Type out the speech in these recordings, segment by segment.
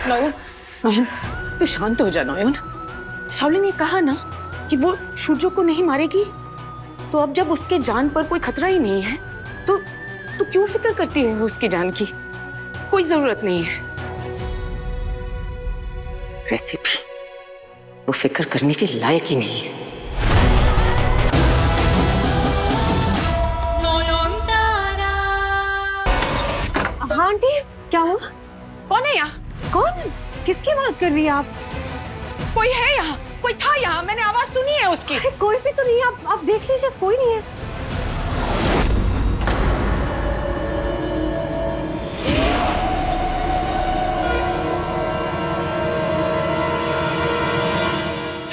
नयन, नयन तू शांत हो जा नयन। शाओलिन ने कहा ना कि वो सूर्य को नहीं मारेगी, तो अब जब उसके जान पर कोई खतरा ही नहीं है तो तू क्यों फिक्र करती है उसकी जान की? कोई जरूरत नहीं है। वैसे भी वो फिक्र करने के लायक ही नहीं है। हाँ आंटी, क्या हुआ? कौन है यहाँ? कौन? किसकी बात कर रही है आप? कोई है यहाँ? कोई था यहाँ? मैंने आवाज सुनी है उसकी। अरे कोई भी तो नहीं है, आप देख लीजिए, कोई नहीं है।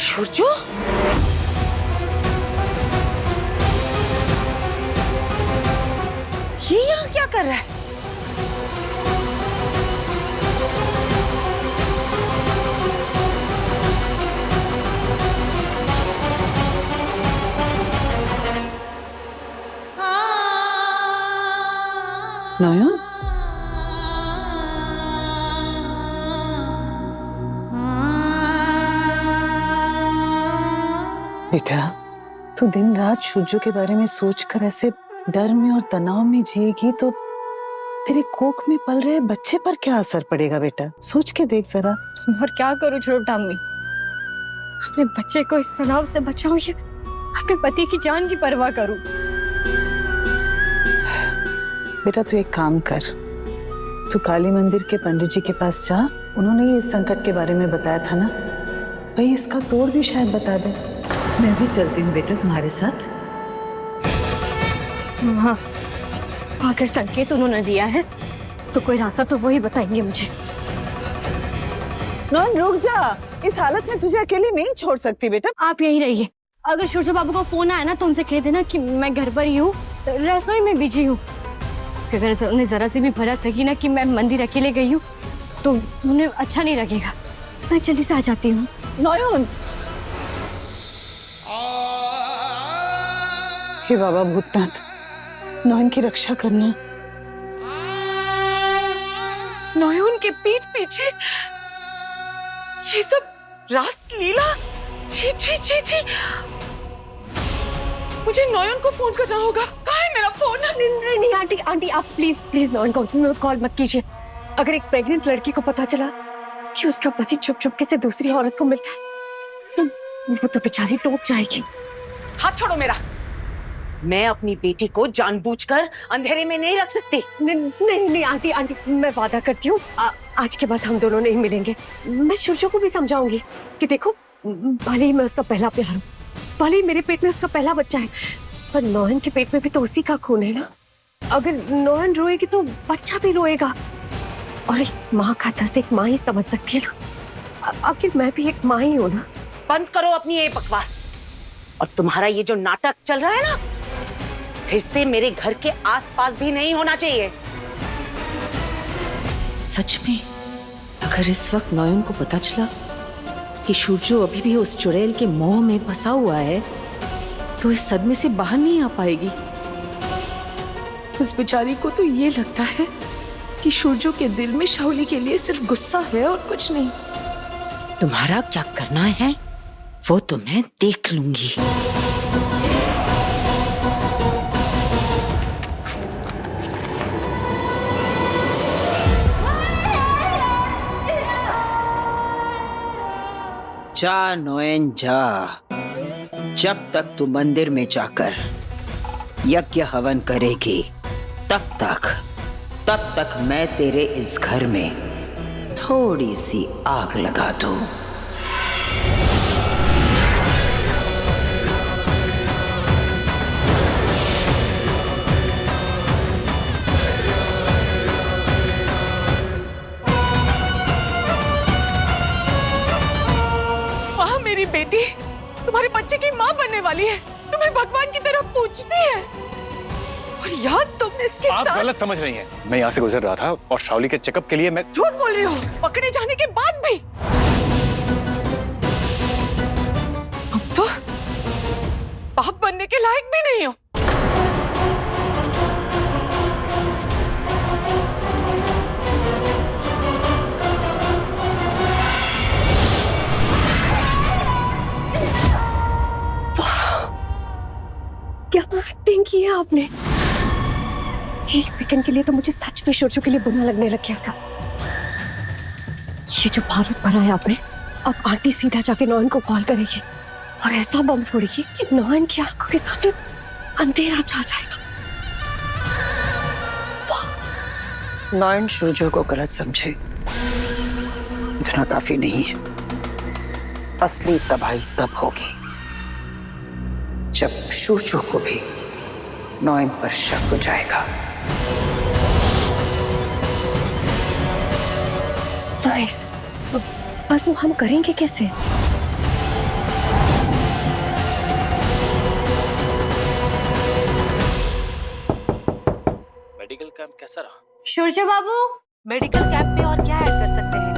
सूर्य? ये यहाँ क्या कर रहा है? नयन, बेटा तू दिन रात सूर्य के बारे में सोचकर ऐसे डर में और तनाव में जिएगी तो तेरे कोख में पल रहे बच्चे पर क्या असर पड़ेगा बेटा? सोच के देख जरा। और क्या करूं छोटा अम्मी, अपने बच्चे को इस तनाव से बचाऊं या अपने पति की जान की परवाह करूं? बेटा तू एक काम कर, तू काली मंदिर के पंडित जी के पास जा, उन्होंने ये इस संकट के बारे में बताया था ना, भाई इसका तोड़ भी शायद बता दे। मैं भी चलती हूँ बेटा तुम्हारे साथ। हाँ, अगर संकेत उन्होंने दिया है तो कोई रास्ता तो वही बताएंगे मुझे। नयन रुक जा, इस हालत में तुझे अकेली नहीं छोड़ सकती बेटा। आप यहीं रहिए, अगर सूर्य बाबू को फोन आया ना तो उनसे कह देना कि मैं घर पर ही हूँ, रसोई में बिजी हूँ। अगर उन्हें जरा सी भी भनक लगी ना कि मैं मंदिर अकेले गई हूँ तो उन्हें अच्छा नहीं लगेगा। मैं जल्दी से आ जाती हूँ। नयन, हे बाबा भूतनाथ, नयन की रक्षा करना। नयन के पीठ पीछे ये सब रासलीला? छी छी छी छी। मुझे नयन को फोन करना होगा। कहाँ है मेरा फोन? नहीं आंटी, आंटी आप प्लीज प्लीज नयन को कॉल मत कीजिए। अगर एक प्रेग्नेंट लड़की को पता चला कि उसका पति छुप छुप से दूसरी औरत को मिलता है तो वो तो बेचारी टूट जाएगी। हाथ छोड़ो मेरा। मैं अपनी बेटी को जानबूझकर अंधेरे में नहीं रख सकती। नहीं आंटी, आंटी मैं वादा करती हूँ आज के बाद हम दोनों नहीं मिलेंगे। मैं सूर्य को भी समझाऊंगी कि देखो भले ही मैं उसका पहला प्यार हूँ, भले ही मेरे पेट में उसका पहला बच्चा है, पर नयन के पेट में भी तो उसी का खून है ना। अगर नयन रोएगी तो बच्चा भी रोएगा, और एक माँ का दर्द एक माँ ही समझ सकती है ना। आखिर मैं भी एक माँ ही हूँ ना। बंद करो अपनी ये बकवास, और तुम्हारा ये जो नाटक चल रहा है ना, फिर से मेरे घर के आसपास भी नहीं होना चाहिए। सच में अगर इस वक्त नयन को पता चला कि सूर्य अभी भी उस चुड़ैल के मोह में फंसा हुआ है तो इस सदमे से बाहर नहीं आ पाएगी। उस बेचारी को तो ये लगता है कि सूर्य के दिल में शाओली के लिए सिर्फ गुस्सा है और कुछ नहीं। तुम्हारा क्या करना है वो तो मैं देख लूंगी। जा नयन जा, जब तक तू मंदिर में जाकर यज्ञ हवन करेगी तब तक मैं तेरे इस घर में थोड़ी सी आग लगा दूं। मेरी बेटी तुम्हारे बच्चे की माँ बनने वाली है, तुम्हें भगवान की तरह पूछती है, और यार तुमने इसके आप साथ... गलत समझ रही हैं। मैं यहाँ से गुजर रहा था और शाओली के चेकअप के लिए मैं... झूठ बोल रही हो, पकड़े जाने के बाद भी। अब तो बाप बनने के लायक भी नहीं हो। एक्टिंग की है आपने। एक सेकंड के लिए तो मुझे सच में सूर्य के लिए बुरा लगने लग गया था। ये जो बारूद भरा है आपने, अब आंटी सीधा जाके नॉयन को कॉल करेगी और ऐसा बम फोड़ेगी कि नॉयन की आंखों के सामने अंधेरा छा जाएगा। नॉयन सूर्य को गलत समझे, इतना काफी नहीं है। असली तबाही तब होगी जब सूर्य को भी नॉयन पर शक हो जाएगा। नाइस, पर वो हम करेंगे कैसे? मेडिकल कैंप कैसा रहा? सूर्य बाबू, मेडिकल कैंप में और क्या ऐड कर सकते हैं?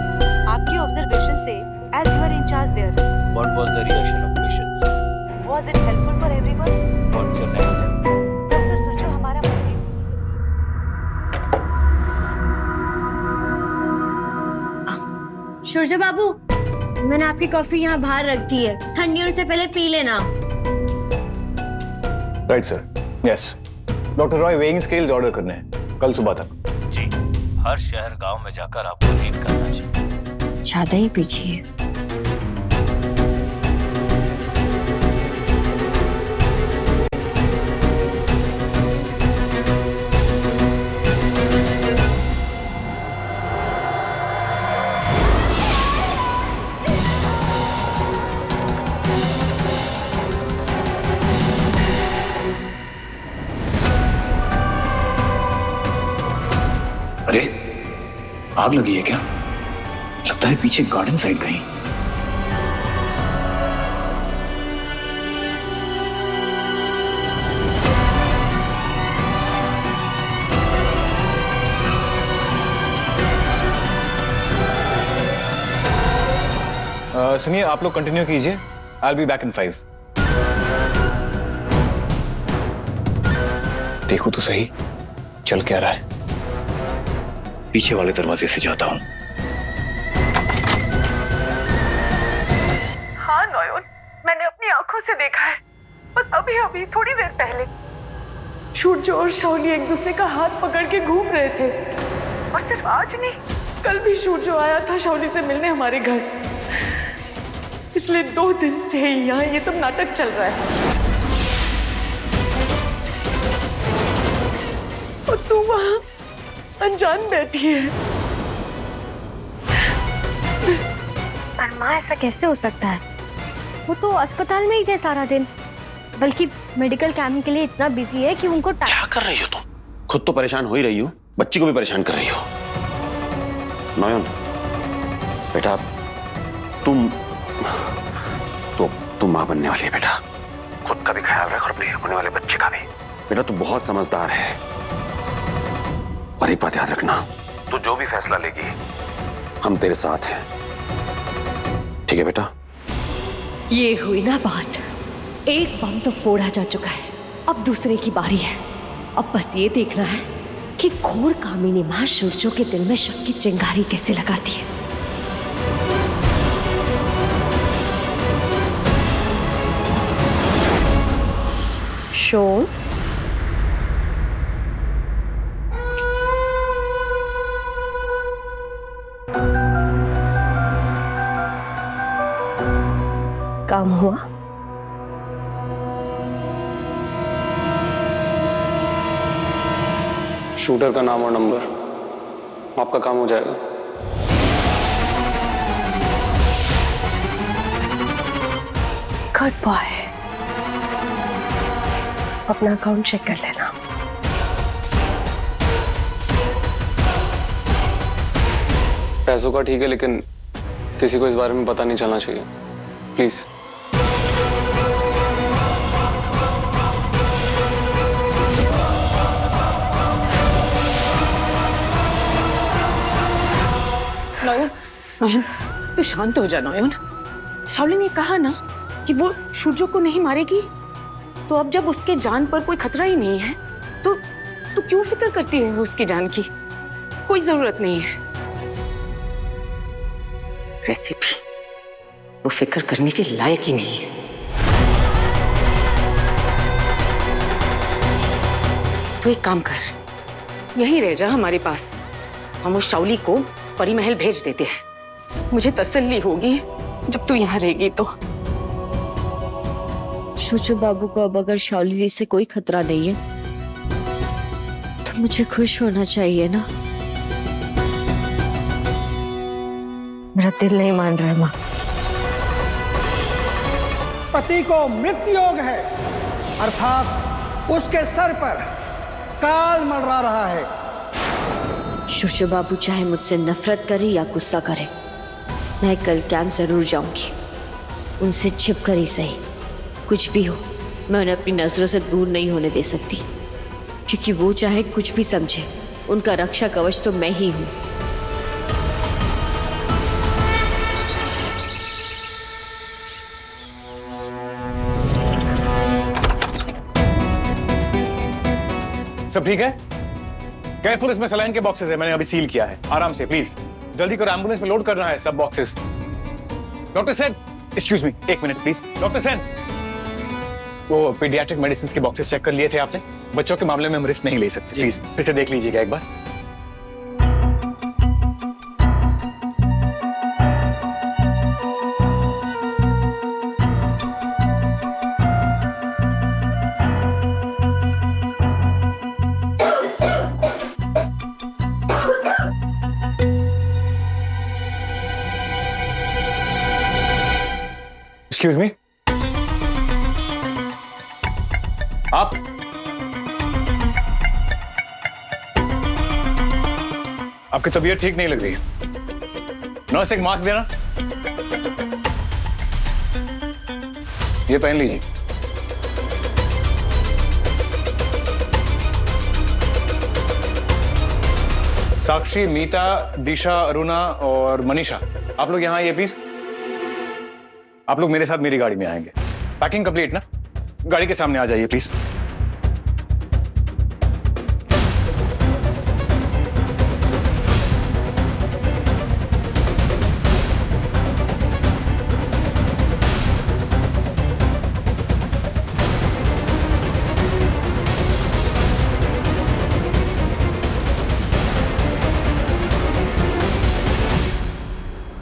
आपकी ऑब्जर्वेशन से as you are in charge there, What was the reaction of patients? Was it helpful for everyone? What's your next step? Doctor Surya हमारा सूर्य बाबू, मैंने आपकी कॉफी यहाँ बाहर रख दी है, ठंडी होने से पहले पी लेना। Right sir, yes. Doctor Roy weighing scales order करने हैं कल सुबह तक। जी, हर शहर गांव में जाकर आपको रीड करना चाहिए। ज्यादा ही पीछे है। अरे आग लगी है क्या? लगता है पीछे गार्डन साइड कहीं। सुनिए, आप लोग कंटिन्यू कीजिए। I will be back in 5। देखो तो सही चल क्या रहा है। पीछे वाले दरवाजे से जाता हूं। हाँ नॉयन, मैंने अपनी आंखों से देखा है, बस अभी अभी थोड़ी देर पहले सूर्य और शाओली एक दूसरे का हाथ पकड़ के घूम रहे थे। और सिर्फ आज नहीं, कल भी सूर्य आया था शाओली से मिलने हमारे घर। पिछले 2 दिन से यहाँ ये सब नाटक चल रहा है और तू वहां अनजान बैठी है। पर माँ, ऐसा कैसे हो सकता है? वो तो अस्पताल में ही थे सारा दिन, बल्कि मेडिकल कैंप के लिए इतना बिजी है कि उनको क्या कर रही हो तुम? खुद तो परेशान हो ही रही हो, बच्ची को भी परेशान कर रही हो। नॉयन बेटा, तुम माँ बनने वाली है बेटा। खुद का भी ख्याल रख और अपने होने वाले बच्चे का भी। बेटा तू बहुत समझदार है, और एक बात याद रखना, तू जो भी फैसला लेगी हम तेरे साथ हैं, ठीक है बेटा? ये हुई ना बात। एक बम तो फोड़ा जा चुका है, अब दूसरे की बारी है। अब बस ये देखना है कि घोर कामिनी माँ सूर्य के दिल में शक की चिंगारी कैसे लगाती है। शोन, काम हुआ? शूटर का नाम और नंबर, आपका काम हो जाएगा। गुड बॉय, अपना अकाउंट चेक कर लेना। पैसों का ठीक है, लेकिन किसी को इस बारे में पता नहीं चलना चाहिए, प्लीज। नॉयन, नॉयन, तू शांत हो जा नॉयन। शाओली ने कहा ना कि वो सूर्य को नहीं मारेगी, तो अब जब उसके जान पर कोई खतरा ही नहीं है तो क्यों फिक्र करती है उसकी जान की? कोई जरूरत नहीं है। वैसे भी वो फिक्र करने के लायक ही नहीं है। तो एक काम कर, यहीं रह जा हमारे पास। हम उस शाउली को परी महल भेज देते हैं। मुझे तसल्ली होगी जब तू यहाँ रहेगी तो। शुचु बाबू को अब अगर शाउली जी से कोई खतरा नहीं है तो मुझे खुश होना चाहिए ना। मेरा दिल नहीं मान रहा है माँ। पति को मृत्यु योग है, अर्थात उसके सर पर काल मंडरा रहा है। शुचु बाबू चाहे मुझसे नफरत करे या गुस्सा करे, मैं कल कैंप जरूर जाऊंगी। उनसे छिप कर ही सही, कुछ भी हो मैं उन्हें अपनी नजरों से दूर नहीं होने दे सकती, क्योंकि वो चाहे कुछ भी समझे, उनका रक्षा कवच तो मैं ही हूं। सब ठीक है? केयरफुल, इसमें सलाइन के बॉक्सेस है, मैंने अभी सील किया है। आराम से प्लीज, जल्दी करो, एम्बुलेंस में लोड करना है सब boxes. Doctor Sen, excuse me, एक मिनट प्लीज। डॉक्टर सेन, वो पीडियाट्रिक मेडिसिन के बॉक्सेस चेक कर लिए थे आपने? बच्चों के मामले में हम रिस्क नहीं ले सकते, प्लीज फिर से देख लीजिएगा एक बार। एक्सक्यूज मी, आप आपकी तबीयत ठीक नहीं लग रही है। नर्स, एक मास्क देना। ये पहन लीजिए। साक्षी, मीता, दिशा, अरुणा और मनीषा, आप लोग यहाँ आइए प्लीज। आप लोग मेरे साथ मेरी गाड़ी में आएंगे। पैकिंग कंप्लीट ना? गाड़ी के सामने आ जाइए प्लीज।